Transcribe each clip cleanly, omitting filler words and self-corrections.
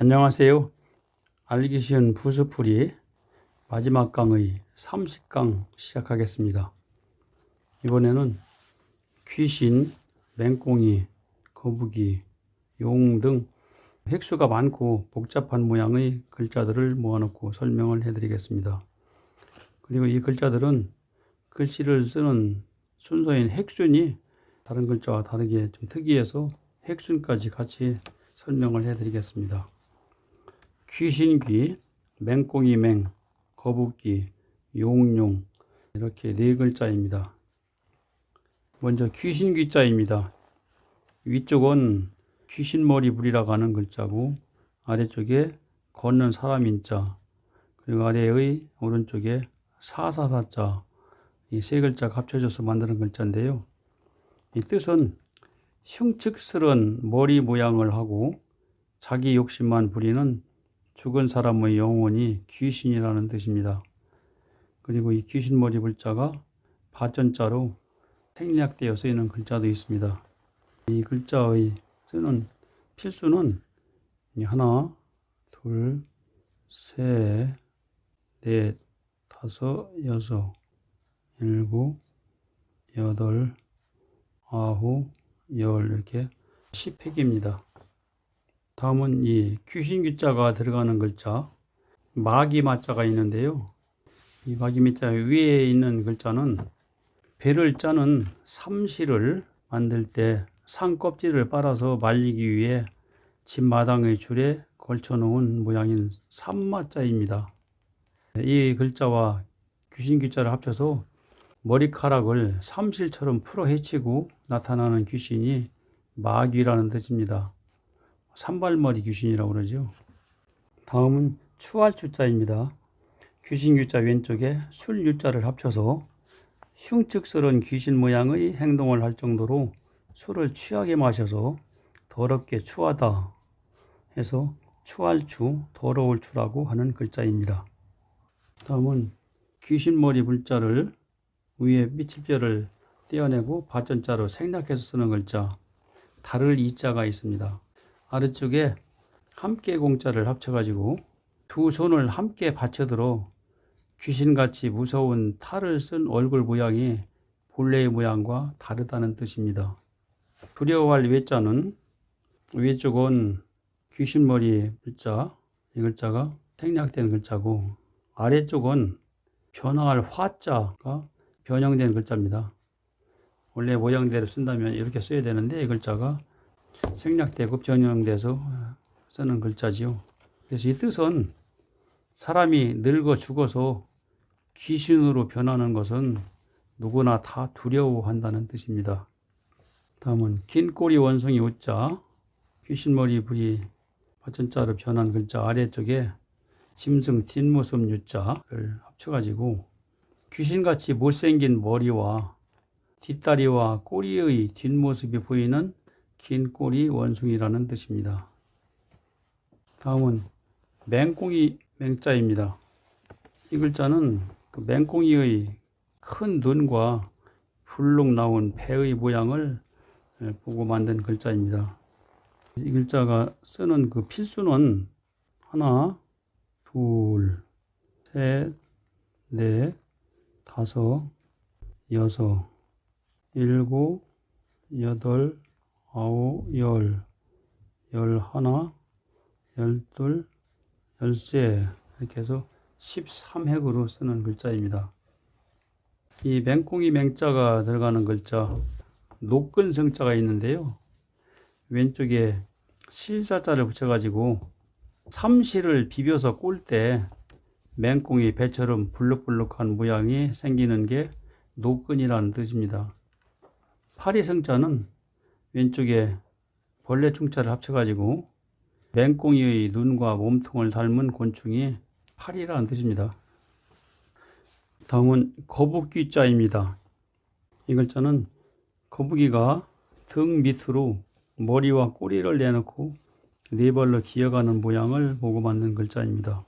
안녕하세요. 알기 쉬운 부수풀이 마지막 강의 30강 시작하겠습니다. 이번에는 귀신, 맹꽁이, 거북이, 용 등 획수가 많고 복잡한 모양의 글자들을 모아놓고 설명을 해드리겠습니다. 그리고 이 글자들은 글씨를 쓰는 순서인 획순이 다른 글자와 다르게 좀 특이해서 획순까지 같이 설명을 해드리겠습니다. 귀신귀, 맹꽁이맹, 거북귀, 용용 이렇게 네 글자입니다. 먼저 귀신귀자입니다. 위쪽은 귀신머리불이라고 하는 글자고 아래쪽에 걷는 사람인자 그리고 아래의 오른쪽에 사사사자 이 세 글자가 합쳐져서 만드는 글자인데요. 이 뜻은 흉측스런 머리 모양을 하고 자기 욕심만 부리는 죽은 사람의 영혼이 귀신이라는 뜻입니다. 그리고 이 귀신머리 불자가 바전자로 생략되어 쓰이는 글자도 있습니다. 이 글자의 쓰는 필수는 하나, 둘, 셋, 넷, 다섯, 여섯, 일곱, 여덟, 아홉, 열 이렇게 10획입니다. 다음은 이 귀신귀자가 들어가는 글자 마기마자가 있는데요. 이 마기마자 위에 있는 글자는 배를 짜는 삼시를 만들 때 상 껍질을 빨아서 말리기 위해 집 마당의 줄에 걸쳐 놓은 모양인 삼마자입니다. 이 글자와 귀신귀자를 합쳐서 머리카락을 삼실처럼 풀어 헤치고 나타나는 귀신이 마귀라는 뜻입니다. 산발머리 귀신이라고 그러죠. 다음은 추할추자입니다. 귀신귀자 왼쪽에 술유자를 합쳐서 흉측스러운 귀신 모양의 행동을 할 정도로 술을 취하게 마셔서 더럽게 추하다 해서 추할추, 더러울 추라고 하는 글자입니다. 다음은 귀신머리 불자를 위에 밑줄뼈를 떼어내고 바전자로 생략해서 쓰는 글자 달을 이자가 있습니다. 아래쪽에 함께 공자를 합쳐가지고 두 손을 함께 받쳐들어 귀신같이 무서운 탈을 쓴 얼굴 모양이 본래의 모양과 다르다는 뜻입니다. 두려워할 외자는 위쪽은 귀신머리 글자, 이 글자가 생략된 글자고 아래쪽은 변화할 화자가 변형된 글자입니다. 원래 모양대로 쓴다면 이렇게 써야 되는데 이 글자가 생략되고 변형돼서 쓰는 글자지요. 그래서 이 뜻은 사람이 늙어 죽어서 귀신으로 변하는 것은 누구나 다 두려워한다는 뜻입니다. 다음은 긴 꼬리 원숭이 우자, 귀신머리 불이 바전자로 변한 글자 아래쪽에 짐승 뒷모습 유자를 합쳐가지고 귀신같이 못생긴 머리와 뒷다리와 꼬리의 뒷모습이 보이는 긴 꼬리 원숭이라는 뜻입니다. 다음은 맹꽁이 맹자입니다. 이 글자는 그 맹꽁이의 큰 눈과 불룩 나온 배의 모양을 보고 만든 글자입니다. 이 글자가 쓰는 그 필수는 하나, 둘, 셋, 넷, 다섯, 여섯, 일곱, 여덟, 아홉, 열, 열하나, 열둘, 열세 이렇게 해서 13획으로 쓰는 글자입니다. 이 맹꽁이 맹자가 들어가는 글자 녹근성자가 있는데요. 왼쪽에 실사자를 붙여가지고 삼시를 비벼서 꿀 때 맹꽁이 배처럼 불룩불룩한 모양이 생기는 게 녹근이라는 뜻입니다. 파리성자는 왼쪽에 벌레 충자를 합쳐가지고 맹꽁이의 눈과 몸통을 닮은 곤충이 파리라는 뜻입니다. 다음은 거북귀자입니다. 이 글자는 거북이가 등 밑으로 머리와 꼬리를 내놓고 네 발로 기어가는 모양을 보고 만든 글자입니다.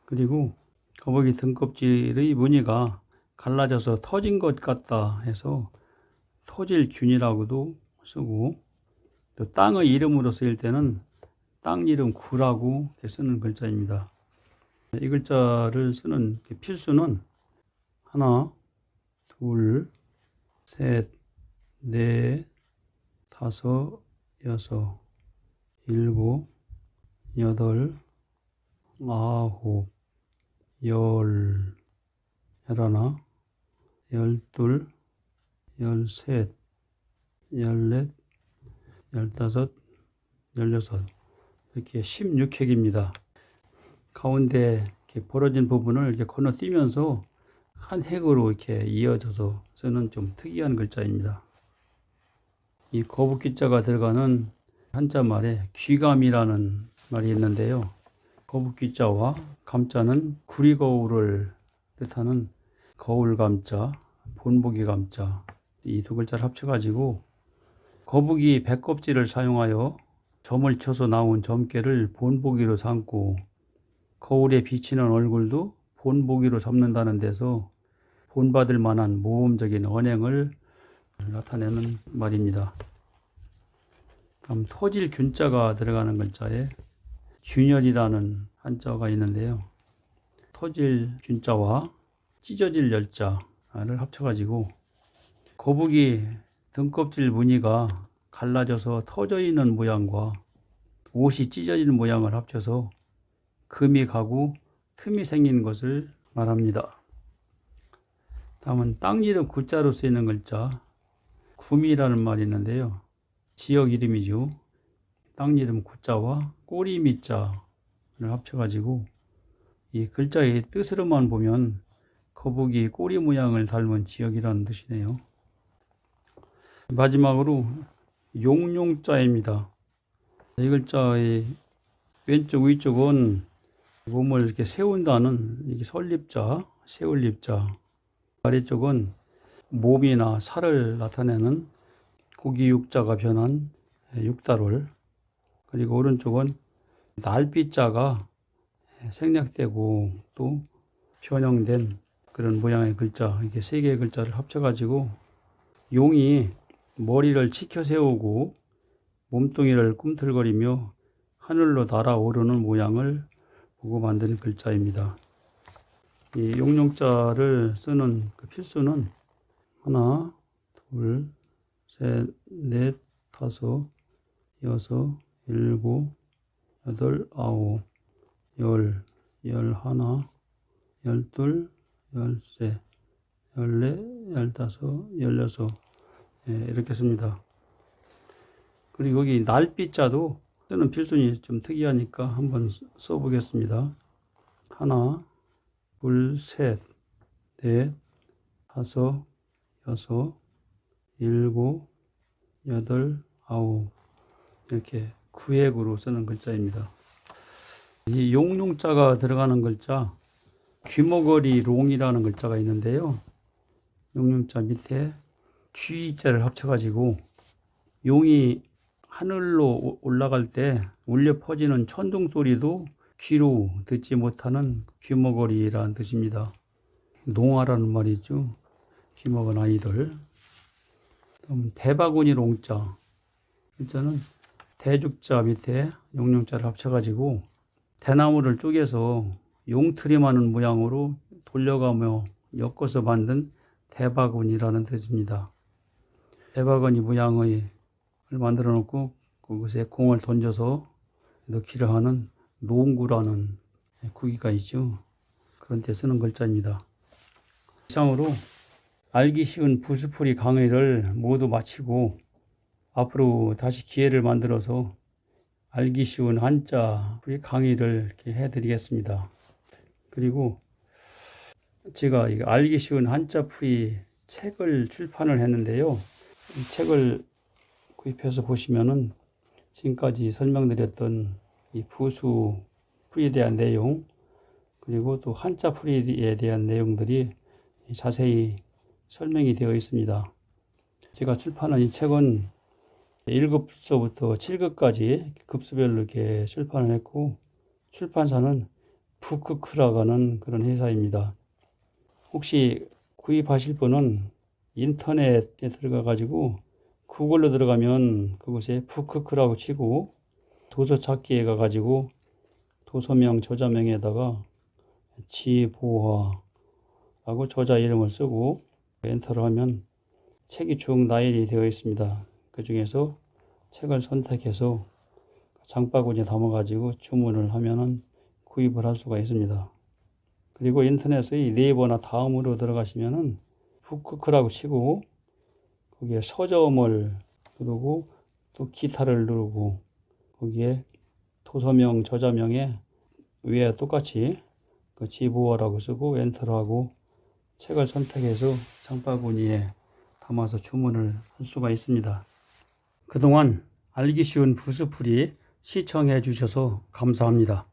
그리고 거북이 등껍질의 무늬가 갈라져서 터진 것 같다 해서 토질균이라고도 쓰고 또 땅의 이름으로 쓰일 때는 땅 이름 구라고 이렇게 쓰는 글자입니다. 이 글자를 쓰는 필수는 하나, 둘, 셋, 넷, 다섯, 여섯, 일곱, 여덟, 아홉, 열, 열하나, 열둘, 열셋, 열넷, 열다섯, 열여섯, 이렇게 16획입니다. 가운데 이렇게 벌어진 부분을 이렇게 건너뛰면서 한 획으로 이렇게 이어져서 쓰는 좀 특이한 글자입니다. 이 거북귀자가 들어가는 한자말에 귀감이라는 말이 있는데요. 거북귀자와 감자는 구리거울을 뜻하는 거울감자, 본보기감자, 이 두 글자를 합쳐가지고 거북이 배껍질을 사용하여 점을 쳐서 나온 점괘를 본보기로 삼고 거울에 비치는 얼굴도 본보기로 삼는다는 데서 본받을 만한 모범적인 언행을 나타내는 말입니다. 다음 토질 균자가 들어가는 글자에 균열이라는 한자가 있는데요. 토질 균자와 찢어질 열자를 합쳐가지고 거북이 등껍질 무늬가 갈라져서 터져 있는 모양과 옷이 찢어진 모양을 합쳐서 금이 가고 틈이 생긴 것을 말합니다. 다음은 땅 이름 구자로 쓰이는 글자 구미라는 말이 있는데요. 지역 이름이죠. 땅 이름 구자와 꼬리 미자를 합쳐가지고 이 글자의 뜻으로만 보면 거북이 꼬리 모양을 닮은 지역이라는 뜻이네요. 마지막으로 용용자입니다. 이 글자의 왼쪽 위쪽은 몸을 이렇게 세운다는 이게 설립자, 세울립자, 아래쪽은 몸이나 살을 나타내는 고기 육자가 변한 육달월, 그리고 오른쪽은 날빛자가 생략되고 또 변형된 그런 모양의 글자, 이게 세 개의 글자를 합쳐가지고 용이 머리를 치켜 세우고 몸뚱이를 꿈틀거리며 하늘로 날아오르는 모양을 보고 만든 글자입니다. 이 용용자를 쓰는 그 필수는 하나, 둘, 셋, 넷, 다섯, 여섯, 일곱, 여덟, 아홉, 열, 열하나, 열둘, 열셋, 열넷, 열다섯, 열여섯, 이렇게 씁니다. 그리고 여기 날빛자도 쓰는 필순이 좀 특이하니까 한번 써보겠습니다. 하나, 둘, 셋, 넷, 다섯, 여섯, 일곱, 여덟, 아홉, 이렇게 구획으로 쓰는 글자입니다. 이 용용자가 들어가는 글자 귀머거리 롱이라는 글자가 있는데요. 용용자 밑에 귀자를 합쳐가지고 용이 하늘로 올라갈 때 울려 퍼지는 천둥 소리도 귀로 듣지 못하는 귀머거리라는 뜻입니다. 농아라는 말이죠. 귀먹은 아이들. 다음 대바구니 롱자. 글자는 대죽자 밑에 용용자를 합쳐가지고 대나무를 쪼개서 용트림하는 모양으로 돌려가며 엮어서 만든 대바구니라는 뜻입니다. 대바구니 모양의 만들어 놓고 그것에 공을 던져서 넣기를 하는 농구라는 구기가 있죠. 그런 데 쓰는 글자입니다. 이상으로 알기 쉬운 부수풀이 강의를 모두 마치고 앞으로 다시 기회를 만들어서 알기 쉬운 한자 강의를 이렇게 해드리겠습니다. 그리고 제가 알기 쉬운 한자 풀이 책을 출판을 했는데요. 이 책을 구입해서 보시면은 지금까지 설명드렸던 이 부수 풀이에 대한 내용, 그리고 또 한자 풀이에 대한 내용들이 자세히 설명이 되어 있습니다. 제가 출판한 이 책은 1급서부터 7급까지 급수별로 이렇게 출판을 했고, 출판사는 북크크라고 그런 회사입니다. 혹시 구입하실 분은 인터넷에 들어가 가지고 구글로 들어가면 그곳에 북크크라고 치고 도서 찾기에 가가지고 도서명 저자명에다가 지보화라고 저자 이름을 쓰고 엔터를 하면 책이 쭉 나열이 되어 있습니다. 그 중에서 책을 선택해서 장바구니에 담아가지고 주문을 하면은 구입을 할 수가 있습니다. 그리고 인터넷의 네이버나 다음으로 들어가시면은 북크라고 치고 거기에 서점을 누르고 또 기타를 누르고 거기에 도서명 저자명에 위에 똑같이 그 지보어라고 쓰고 엔터를 하고 책을 선택해서 장바구니에 담아서 주문을 할 수가 있습니다. 그동안 알기 쉬운 부스풀이 시청해 주셔서 감사합니다.